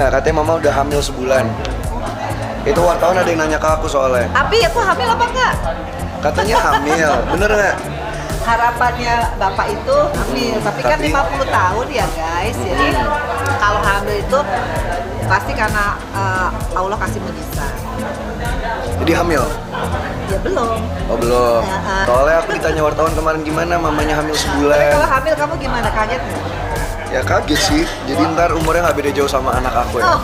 Nah, katanya mama udah hamil sebulan. Itu wartawan ada yang nanya ke aku soalnya. Tapi aku hamil apa enggak? Katanya hamil, bener nggak? Harapannya bapak itu hamil, tapi kan 50 tahun ya guys. Jadi kalau hamil itu pasti karena Allah kasih mujizat. Jadi hamil? Ya belum. Oh belum. Ya, Soalnya aku ditanya wartawan kemarin gimana mamanya hamil Tapi sebulan. kalau hamil kamu gimana, kaget nggak? Ya kaget sih. Jadi ntar umurnya nggak beda jauh sama anak aku ya.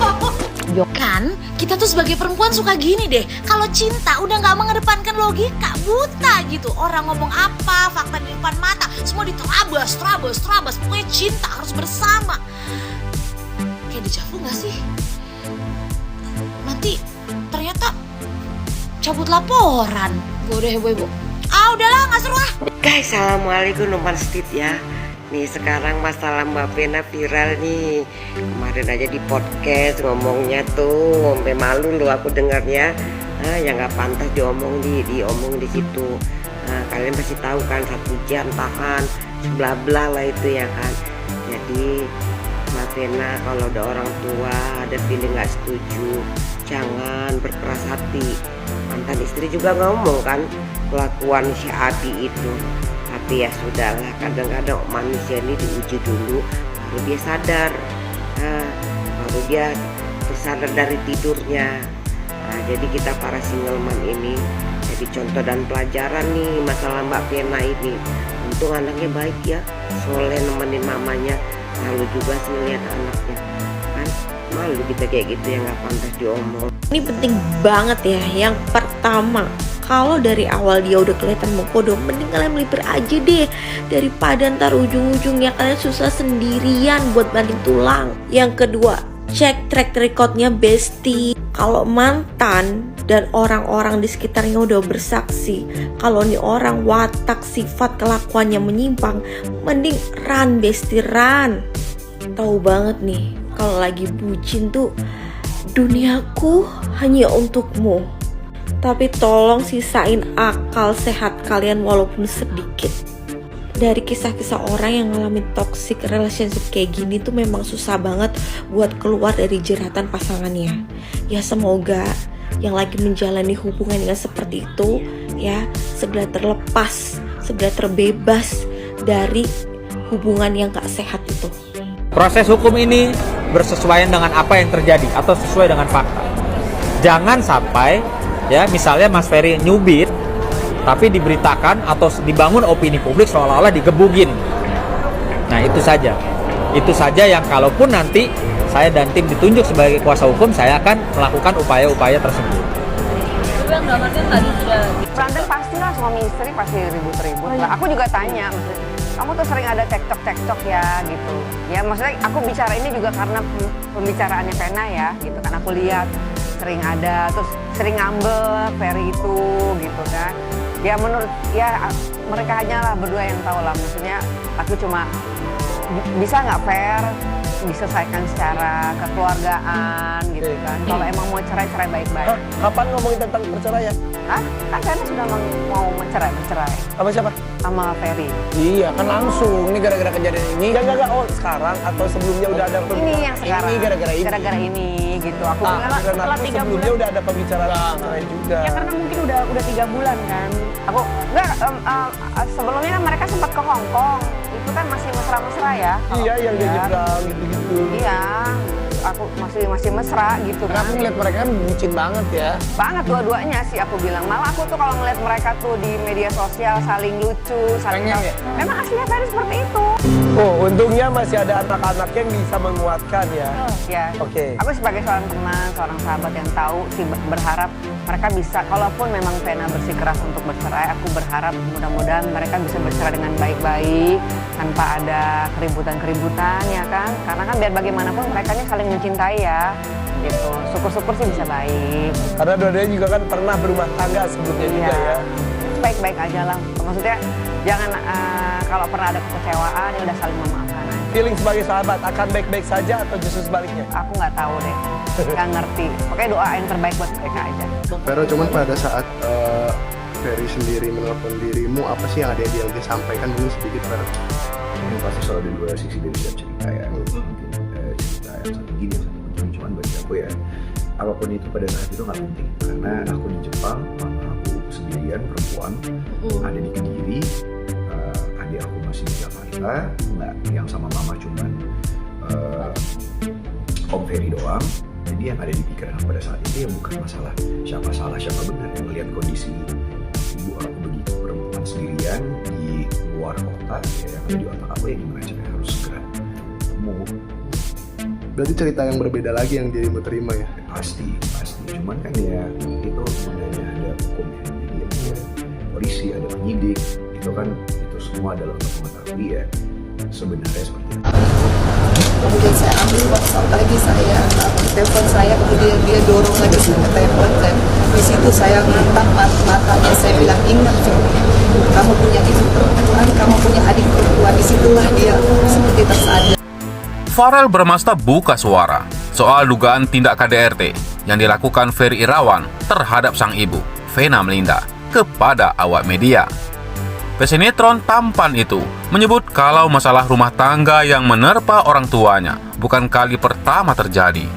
Kan kita tuh sebagai perempuan suka gini deh, kalau cinta udah nggak mengedepankan logika, buta gitu. Orang ngomong apa, fakta di depan mata, semua diterabas, pokoknya cinta harus bersama. Kayak dejavu nggak sih? Nanti ternyata cabut laporan. Gue udah heboh. Udahlah, nggak seru ah. Guys, assalamualaikum, numpang setit ya. Nih sekarang masalah Mbak Vena viral nih. Kemarin aja di podcast ngomongnya tuh sampai malu loh aku dengarnya. Yang nggak pantas diomong di situ. Kalian pasti tahu kan 1 jam tahan, bla bla lah itu ya kan. Jadi Mbak Vena kalau ada orang tua ada feeling nggak setuju, jangan berkeras hati. Mantan istri juga ngomong kan kelakuan si Adi itu. Tapi ya sudahlah, kadang-kadang manusia ini diuji dulu baru dia sadar, baru dia tersadar dari tidurnya. Jadi kita para single man ini jadi contoh dan pelajaran nih masalah Mbak Vena ini. Untung anaknya baik ya, soleh nemenin mamanya, malu juga sih lihat anaknya kan. Malu kita kayak gitu yang nggak pantas diomong. Ini penting banget ya. Yang pertama, kalau dari awal dia udah kelihatan mengkodok, mending kalian melipir aja deh, daripada ntar ujung-ujungnya kalian susah sendirian buat banting tulang. Yang kedua, cek track recordnya bestie. Kalau mantan dan orang-orang di sekitarnya udah bersaksi kalau nih orang watak, sifat, kelakuannya menyimpang, mending run bestie, run. Tahu banget nih kalau lagi bucin tuh, duniaku hanya untukmu. Tapi tolong sisain akal sehat kalian walaupun sedikit. Dari kisah-kisah orang yang ngalamin toxic relationship kayak gini tuh memang susah banget buat keluar dari jeratan pasangannya. Ya semoga yang lagi menjalani hubungan yang seperti itu ya segera terlepas, segera terbebas dari hubungan yang gak sehat itu. Proses hukum ini bersesuaian dengan apa yang terjadi atau sesuai dengan fakta. Jangan sampai ya misalnya Mas Ferry nyubit tapi diberitakan atau dibangun opini publik seolah-olah digebugin. Nah itu saja yang kalaupun nanti saya dan tim ditunjuk sebagai kuasa hukum, saya akan melakukan upaya-upaya tersebut. Berantem pastilah, suami istri pasti ribut-ribut lah. Aku juga tanya, kamu tuh sering ada cekcok ya gitu. Ya maksudnya aku bicara ini juga karena pembicaraannya Vena ya gitu kan. Aku lihat sering ada, terus sering ngambek Ferry itu gitu kan. Ya menurut ya mereka hanyalah berdua yang tahu lah. Maksudnya aku cuma bisa nggak fair diselesaikan secara kekeluargaan gitu kan. Kalau emang mau cerai baik-baik. Kapan ngomongin tentang perceraian? Hah? Kan Vena sudah mau bercerai. Sama siapa? Sama Ferry. Iya kan langsung. Ini gara-gara kejadian ini. Enggak. Oh sekarang atau sebelumnya udah ada Ini yang sekarang. Ini gara-gara ini. Gara-gara ini gitu. Aku bilang setelah 3 sebelumnya udah ada pembicaraan cerai juga. Ya karena mungkin udah 3 bulan kan. Aku enggak sebelumnya kan mereka sempat ke Hong Kong. Itu kan masih mesra-mesra ya. Iya yang dia nyebrang gitu-gitu. Iya. Aku masih mesra gitu kan. Aku ngeliat mereka kan bucin banget ya. Banget dua-duanya sih aku bilang. Malah aku tuh kalau ngeliat mereka tuh di media sosial saling lucu, saling pengen, ya? Memang aslinya Ferry seperti itu. Oh, untungnya masih ada anak-anak yang bisa menguatkan ya. Ya. Oke. Aku sebagai seorang teman, seorang sahabat yang tahu sih berharap mereka bisa, kalaupun memang Vena bersikeras untuk bercerai, aku berharap mudah-mudahan mereka bisa bercerai dengan baik-baik tanpa ada keributan-keributan ya kan. Karena kan biar bagaimanapun mereka saling mencintai ya. Gitu. Syukur-syukur sih bisa baik. Karena dua-duanya juga kan pernah berumah tangga sebelumnya juga ya. Baik-baik aja lah. Maksudnya jangan kalau pernah ada kekecewaan ya udah saling memaafkan aja. Feeling sebagai sahabat akan baik-baik saja atau justru sebaliknya? Aku nggak tahu deh, nggak ngerti. Pokoknya doa yang terbaik buat mereka aja. Vero, cuman pada saat Ferry sendiri menelpon dirimu, apa sih yang ada yang disampaikan dulu sedikit Vero? Ini pasti soal di dua sisi dari cerita ya. Cerita yang satu gini, satu cuman aku ya, apapun itu pada saat itu nggak penting, karena aku di Jepang, mama aku sendirian perempuan, ada di Kediri, adik aku masih di Jakarta, nggak yang sama mama cuman Om Ferry doang. Jadi yang ada di pikiran aku pada saat itu ya bukan masalah siapa salah siapa benar, yang melihat kondisi ibu aku begitu perempuan sendirian di luar kota, ya yang ada di otak aku ya gimana caranya harus segera ketemu. Berarti cerita yang berbeda lagi yang dirimu terima ya? Pasti, cuman kan ya itu sebenarnya ada hukumnya, jadi ada polisi, ada penyidik, itu kan itu semua adalah untuk mengetahui ya sebenarnya seperti apa. Kemudian saya ambil WhatsApp lagi, saya telepon saya, kemudian dia dorong lagi saya telepon, dan di situ saya ngangkat matanya, saya bilang ingat kamu punya ibu perempuan, kamu punya adik perempuan. Disitulah dia seperti tersadar. Farel Bramasta buka suara soal dugaan tindak KDRT yang dilakukan Ferry Irawan terhadap sang ibu, Vena Melinda, kepada awak media. Pesinetron tampan itu menyebut kalau masalah rumah tangga yang menerpa orang tuanya bukan kali pertama terjadi.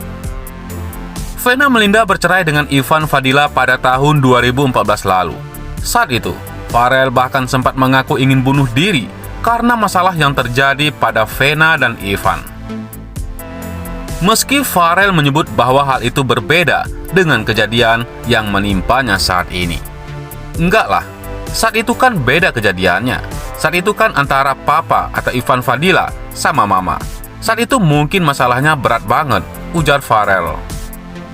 Vena Melinda bercerai dengan Ivan Fadila pada tahun 2014 lalu. Saat itu, Farel bahkan sempat mengaku ingin bunuh diri karena masalah yang terjadi pada Vena dan Ivan. Meski Farel menyebut bahwa hal itu berbeda dengan kejadian yang menimpanya saat ini. Enggak lah, saat itu kan beda kejadiannya. Saat itu kan antara papa atau Ivan Fadila sama mama. Saat itu mungkin masalahnya berat banget, ujar Farel.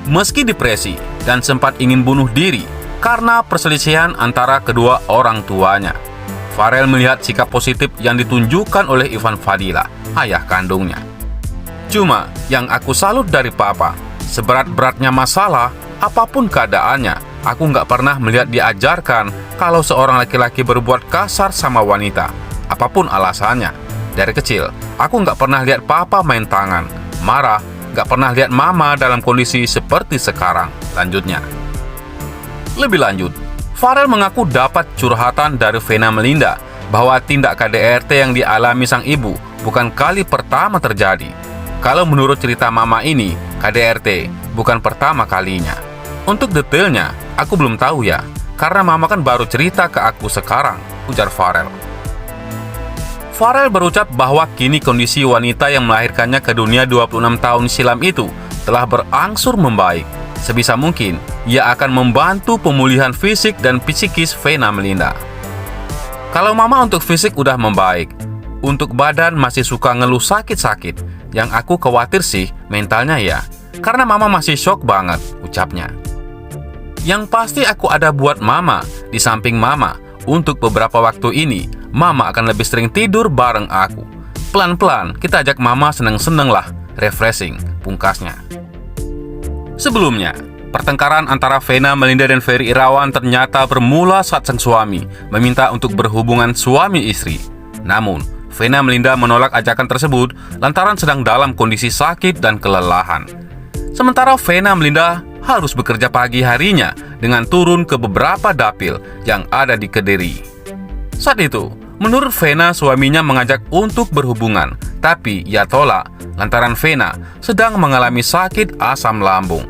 Meski depresi dan sempat ingin bunuh diri karena perselisihan antara kedua orang tuanya, Farel melihat sikap positif yang ditunjukkan oleh Ivan Fadila, ayah kandungnya. Cuma yang aku salut dari papa, seberat-beratnya masalah, apapun keadaannya, aku nggak pernah melihat diajarkan kalau seorang laki-laki berbuat kasar sama wanita, apapun alasannya. Dari kecil, aku nggak pernah lihat papa main tangan, marah, nggak pernah lihat mama dalam kondisi seperti sekarang, lanjutnya. Lebih lanjut, Farel mengaku dapat curhatan dari Vena Melinda bahwa tindak KDRT yang dialami sang ibu bukan kali pertama terjadi. Kalau menurut cerita mama ini, KDRT bukan pertama kalinya. Untuk detailnya, aku belum tahu ya, karena mama kan baru cerita ke aku sekarang, ujar Farel. Farel berucap bahwa kini kondisi wanita yang melahirkannya ke dunia 26 tahun silam itu telah berangsur membaik. Sebisa mungkin, ia akan membantu pemulihan fisik dan psikis Vena Melinda. Kalau mama untuk fisik udah membaik, untuk badan masih suka ngeluh sakit-sakit. Yang aku khawatir sih mentalnya ya, karena mama masih shock banget, ucapnya. Yang pasti aku ada buat mama, di samping mama. Untuk beberapa waktu ini, mama akan lebih sering tidur bareng aku. Pelan-pelan kita ajak mama seneng-seneng lah, refreshing, pungkasnya. Sebelumnya, pertengkaran antara Vena Melinda dan Ferry Irawan ternyata bermula saat sang suami meminta untuk berhubungan suami istri. Namun, Vena Melinda menolak ajakan tersebut lantaran sedang dalam kondisi sakit dan kelelahan. Sementara Vena Melinda harus bekerja pagi harinya dengan turun ke beberapa dapil yang ada di Kediri. Saat itu, menurut Vena suaminya mengajak untuk berhubungan, tapi ia tolak lantaran Vena sedang mengalami sakit asam lambung.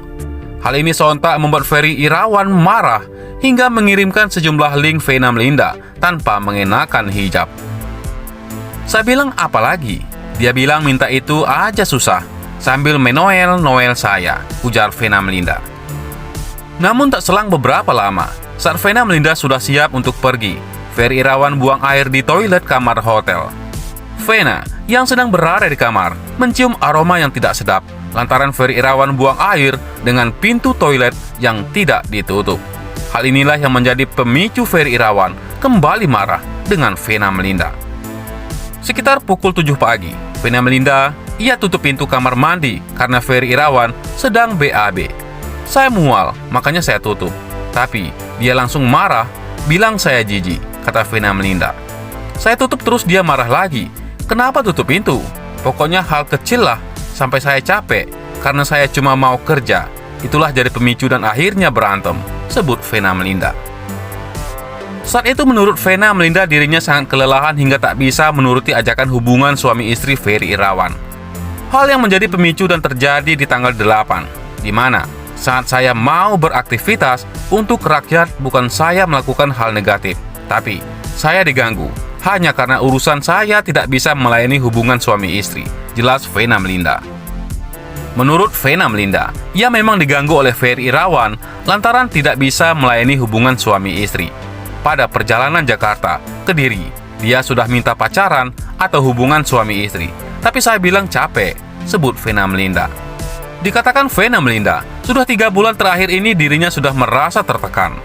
Hal ini sontak membuat Ferry Irawan marah hingga mengirimkan sejumlah link Vena Melinda tanpa mengenakan hijab. Saya bilang apa lagi? Dia bilang minta itu aja susah, sambil menoel-noel saya, ujar Vena Melinda. Namun tak selang beberapa lama, saat Vena Melinda sudah siap untuk pergi, Ferry Irawan buang air di toilet kamar hotel. Vena, yang sedang berada di kamar, mencium aroma yang tidak sedap, lantaran Ferry Irawan buang air dengan pintu toilet yang tidak ditutup. Hal inilah yang menjadi pemicu Ferry Irawan kembali marah dengan Vena Melinda. Sekitar pukul 7 pagi, Vena Melinda, ia tutup pintu kamar mandi karena Ferry Irawan sedang BAB. Saya mual, makanya saya tutup. Tapi, dia langsung marah, bilang saya jijik, kata Vena Melinda. Saya tutup terus dia marah lagi. Kenapa tutup pintu? Pokoknya hal kecil lah, sampai saya capek, karena saya cuma mau kerja. Itulah jadi pemicu dan akhirnya berantem, sebut Vena Melinda. Saat itu menurut Vena Melinda dirinya sangat kelelahan hingga tak bisa menuruti ajakan hubungan suami istri Ferry Irawan. Hal yang menjadi pemicu dan terjadi di tanggal 8. di mana saat saya mau beraktivitas untuk rakyat bukan saya melakukan hal negatif, tapi saya diganggu hanya karena urusan saya tidak bisa melayani hubungan suami istri, jelas Vena Melinda. Menurut Vena Melinda, ia memang diganggu oleh Ferry Irawan lantaran tidak bisa melayani hubungan suami istri. Pada perjalanan Jakarta, Kediri, dia sudah minta pacaran atau hubungan suami istri. Tapi saya bilang capek, sebut Vena Melinda. Dikatakan Vena Melinda, sudah 3 bulan terakhir ini dirinya sudah merasa tertekan.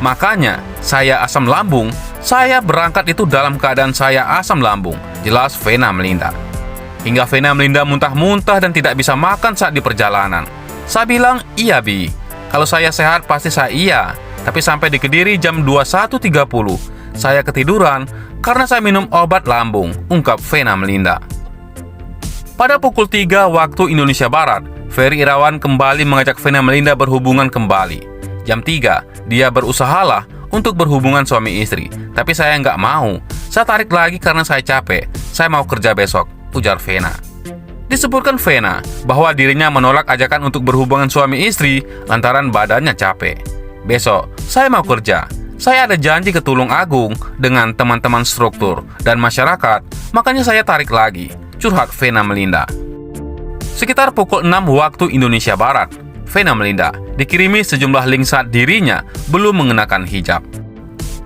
Makanya, saya asam lambung, saya berangkat itu dalam keadaan saya asam lambung, jelas Vena Melinda. Hingga Vena Melinda muntah-muntah dan tidak bisa makan saat di perjalanan. Saya bilang, iya Bi, kalau saya sehat pasti saya iya. Tapi sampai di Kediri jam 21.30, saya ketiduran karena saya minum obat lambung, ungkap Vena Melinda. Pada pukul 3 waktu Indonesia Barat, Ferry Irawan kembali mengajak Vena Melinda berhubungan kembali. Jam 3, dia berusahalah untuk berhubungan suami istri. Tapi saya nggak mau. Saya tarik lagi karena saya capek. Saya mau kerja besok, ujar Vena. Disebutkan Vena bahwa dirinya menolak ajakan untuk berhubungan suami istri lantaran badannya capek. Besok, saya mau kerja. Saya ada janji ke Tulung Agung dengan teman-teman struktur dan masyarakat, makanya saya tarik lagi, curhat Vena Melinda. Sekitar pukul 6 waktu Indonesia Barat, Vena Melinda dikirimi sejumlah link saat dirinya belum mengenakan hijab.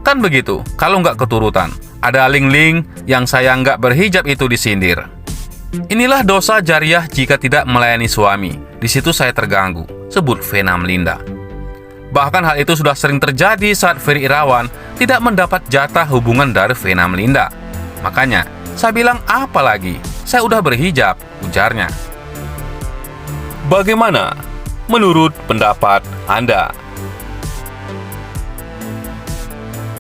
Kan begitu, kalau nggak keturutan, ada link-link yang saya nggak berhijab itu disindir. Inilah dosa jariah jika tidak melayani suami. Di situ saya terganggu, sebut Vena Melinda. Bahkan hal itu sudah sering terjadi saat Ferry Irawan tidak mendapat jatah hubungan dari Vena Melinda. Makanya, saya bilang apa lagi? Saya udah berhijab, ujarnya. Bagaimana menurut pendapat Anda?